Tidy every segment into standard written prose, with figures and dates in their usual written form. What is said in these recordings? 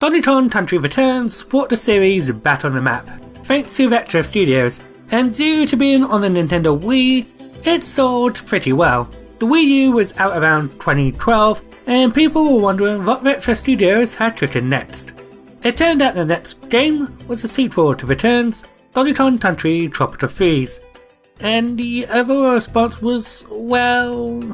Donkey Kong Country Returns brought the series back on the map, thanks to Retro Studios, and due to being on the Nintendo Wii, it sold pretty well. The Wii U was out around 2012, and people were wondering what Retro Studios had cooking next. It turned out the next game was a sequel to Returns, Donkey Kong Country Tropical Freeze, and the overall response was, well,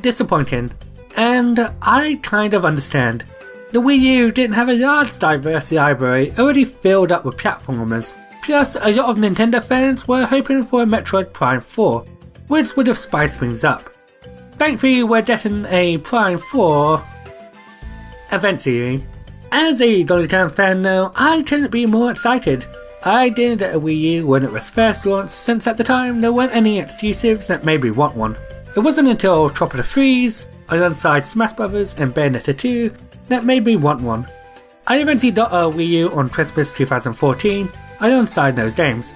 disappointing, and I kind of understand. The Wii U didn't have a large diverse library already filled up with platformers, plus a lot of Nintendo fans were hoping for a Metroid Prime 4, which would have spiced things up. Thankfully we're getting a Prime 4 eventually. As a Donkey Kong fan though, I couldn't be more excited. I didn't get a Wii U when it was first launched, since at the time there weren't any exclusives that made me want one. It wasn't until Tropical Freeze, alongside Smash Bros. And Bayonetta 2, that made me want one. I eventually got a Wii U on Christmas 2014, alongside those games.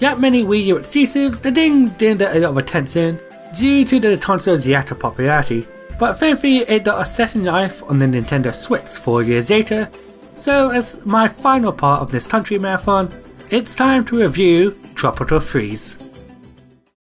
Like many Wii U exclusives, the thing didn't get a lot of attention due to the console's lack of popularity, but thankfully it got a second life on the Nintendo Switch 4 years later, so as my final part of this country marathon, it's time to review Tropical Freeze.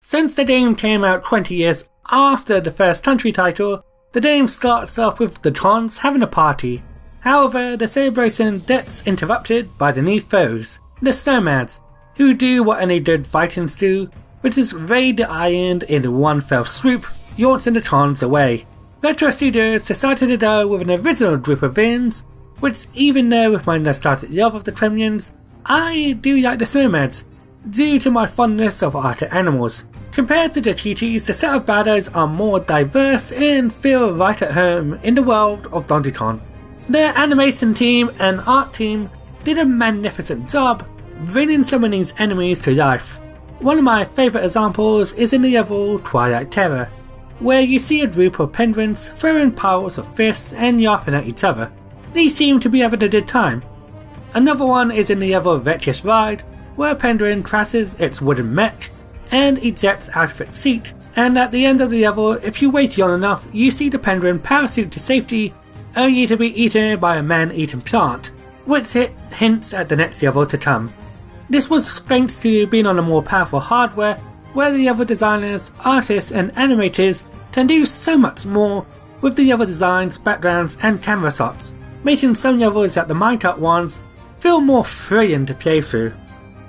Since the game came out 20 years after the first country title, the game starts off with the Cons having a party. However, the celebration gets interrupted by the new foes, the Snowmads, who do what any good Vikings do, which is raid the island in one fell swoop, launching the Cons away. Retro Studios decided to go with an original group of villains, which even though with my nostalgic love of the Kremlins, I do like the Snowmads, due to my fondness of Arctic animals. Compared to the TTs, the set of battles are more diverse and feel right at home in the world of Donkey Kong. The animation team and art team did a magnificent job bringing some of these enemies to life. One of my favourite examples is in the level Twilight Terror, where you see a group of penguins throwing piles of fists and yapping at each other. These seem to be having a good time. Another one is in the level Reckless Ride, where a penguin crashes its wooden mech and ejects out of its seat, and at the end of the level, if you wait long enough, you see the penguin parachute to safety, only to be eaten by a man-eating plant, which hints at the next level to come. This was thanks to being on a more powerful hardware, where the level designers, artists and animators can do so much more with the level designs, backgrounds and camera shots, making some levels like the minecart ones feel more thrilling to play through.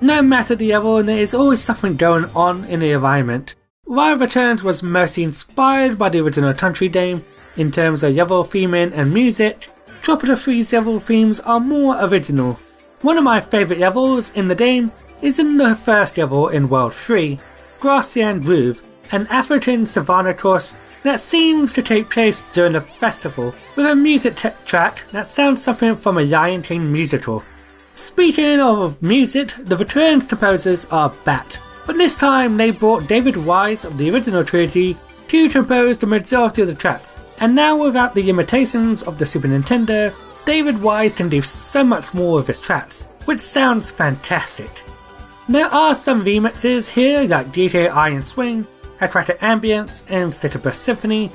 No matter the level, there is always something going on in the environment. While Returns was mostly inspired by the original country game in terms of level theming and music, Tropical Freeze level themes are more original. One of my favourite levels in the game is in the first level in World 3, Grassland Groove, an African savanna course that seems to take place during a festival, with a music track that sounds something from a Lion King musical. Speaking of music, the Returns composers are back, but this time they brought David Wise of the original trilogy to compose the majority of the tracks, and now without the limitations of the Super Nintendo, David Wise can do so much more with his tracks, which sounds fantastic. There are some remixes here like GTA Iron Swing, Aquatic Ambience and Stitterbus Symphony,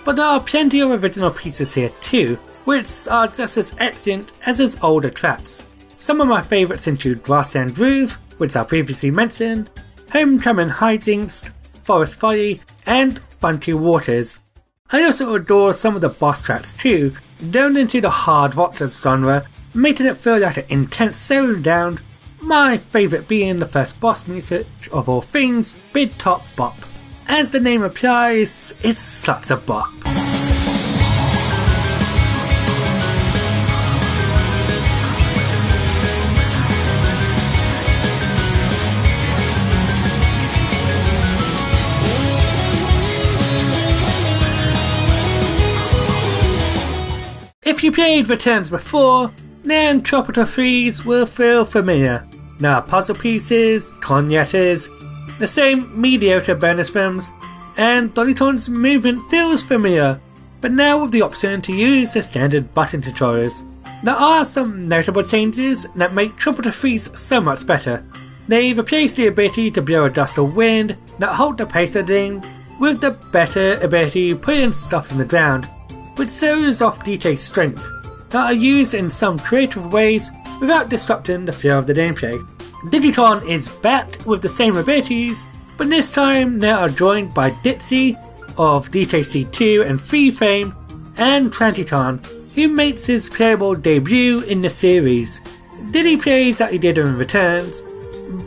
but there are plenty of original pieces here too, which are just as excellent as his older tracks. Some of my favourites include Grassland Groove, which I previously mentioned, Homecoming Hijinks, Forest Folly, and Funky Waters. I also adore some of the boss tracks too, going into the hard rock genre, making it feel like an intense slowing down, my favourite being the first boss music of all things, Big Top Bop. As the name implies, it's such a bop. If you played Returns before, then Tropical Freeze will feel familiar. There are puzzle pieces, cognates, the same mediocre bonus films, and Donkey Kong's movement feels familiar, but now with the option to use the standard button controllers. There are some notable changes that make Tropical Freeze so much better. They replaced the ability to blow a gust of wind that hold the pace of the game with the better ability putting stuff in the ground, which shows off DK's strength. that are used in some creative ways without disrupting the flow of the gameplay. Digitron is back with the same abilities, but this time they are joined by Ditsy of DKC2 and 3 fame, and Transiton, who makes his playable debut in the series. Diddy plays that he did in Returns,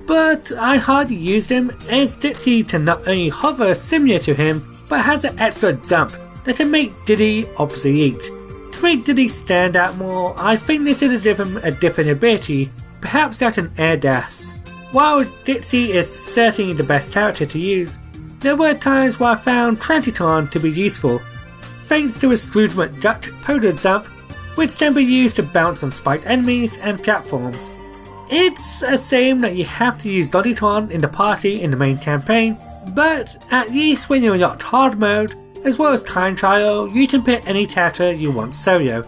but I hardly used him as Ditsy can not only hover similar to him, but has an extra jump that can make Diddy obsolete. To make Diddy stand out more, I think they should have given him a different ability, perhaps like an air dash. While Ditsy is certainly the best character to use, there were times where I found Transiton to be useful, thanks to his Scrooge McDuck polar jump, which can be used to bounce on spiked enemies and platforms. It's a shame that you have to use Doddytron in the party in the main campaign, but at least when you're in locked hard mode, as well as time trial, you can pick any character you want solo.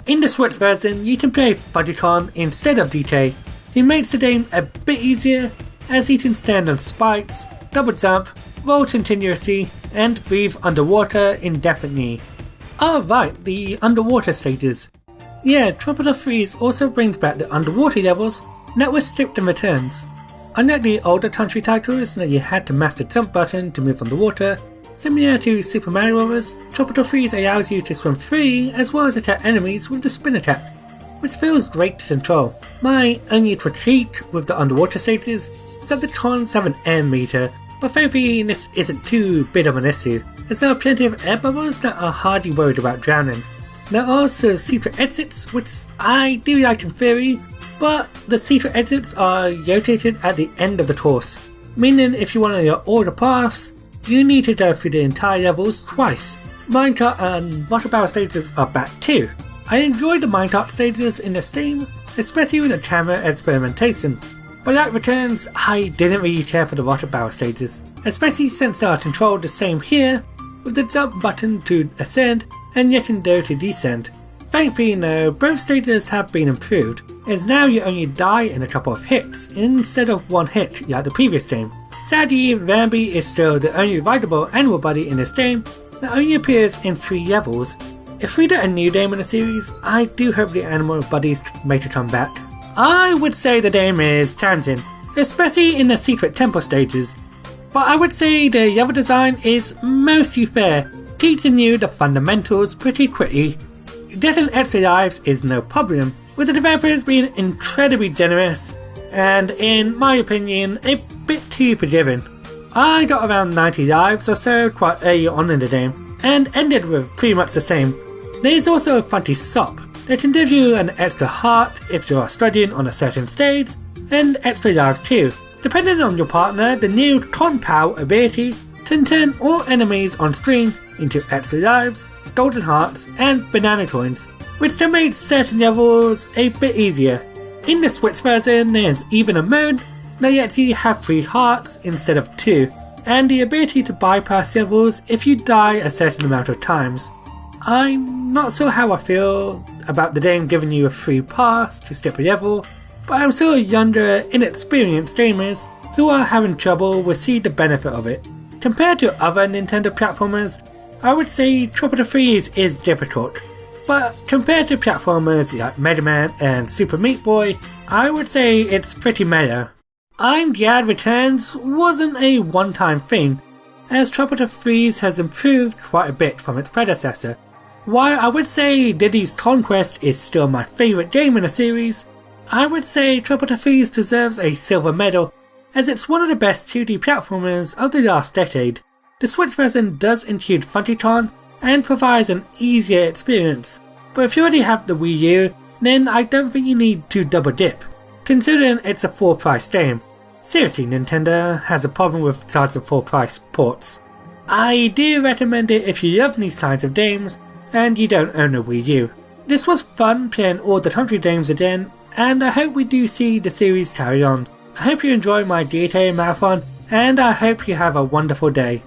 In the Switch version, you can play Fuddytron instead of DK, who makes the game a bit easier as he can stand on spikes, double jump, roll continuously, and breathe underwater indefinitely. Right, the underwater stages. Yeah, Tropical Freeze also brings back the underwater levels that were stripped in Returns. Unlike the older country titles that you had to mash the jump button to move underwater, similar to Super Mario Bros., Tropical Freeze allows you to swim free as well as attack enemies with the spin attack, which feels great to control. My only critique with the underwater stages is that the cons have an air meter, but thankfully this isn't too big of an issue, as there are plenty of air bubbles that are hardly worried about drowning. There are also secret exits, which I do like in theory, but the secret exits are located at the end of the course, meaning if you want to know all the paths, you need to go through the entire levels twice. Minecart and water barrel stages are back too. I enjoyed the minecart stages in this game, especially with the camera experimentation, but like Returns, I didn't really care for the water barrel stages, especially since they are controlled the same here, with the jump button to ascend and letting go to descend. Thankfully though, both stages have been improved, as now you only die in a couple of hits instead of one hit like the previous game. Sadly, Rambi is still the only rideable animal buddy in this game that only appears in 3 levels. If we do a new game in the series, I do hope the animal buddies make a comeback. I would say the game is challenging, especially in the secret temple stages, but I would say the level design is mostly fair, teaching you the fundamentals pretty quickly. Getting extra lives is no problem, with the developers being incredibly generous, and in my opinion, a bit too forgiving. I got around 90 lives or so quite early on in the game, and ended with pretty much the same. There's also a funky sop that can give you an extra heart if you are studying on a certain stage, and extra lives too. Depending on your partner, the new Conpow ability can turn all enemies on screen into extra lives, golden hearts, and banana coins, which can make certain levels a bit easier. In the Switch version, there's even a mode that lets you have 3 hearts instead of 2, and the ability to bypass levels if you die a certain amount of times. I'm not sure how I feel about the game giving you a free pass to skip a level, but I'm sure younger, inexperienced gamers who are having trouble will see the benefit of it. Compared to other Nintendo platformers, I would say Tropical Freeze is difficult, but compared to platformers like Mega Man and Super Meat Boy, I would say it's pretty mellow. I'm glad Returns wasn't a one-time thing, as Tropical Freeze has improved quite a bit from its predecessor. While I would say Diddy's Conquest is still my favourite game in the series, I would say Tropical Freeze deserves a silver medal, as it's one of the best 2D platformers of the last decade. The Switch version does include Funkyton and provides an easier experience, but if you already have the Wii U, then I don't think you need to double dip, considering it's a full price game. Seriously, Nintendo has a problem with charging full price ports. I do recommend it if you love these kinds of games and you don't own a Wii U. This was fun playing all the country games again, and I hope we do see the series carry on. I hope you enjoy my GTA marathon, and I hope you have a wonderful day.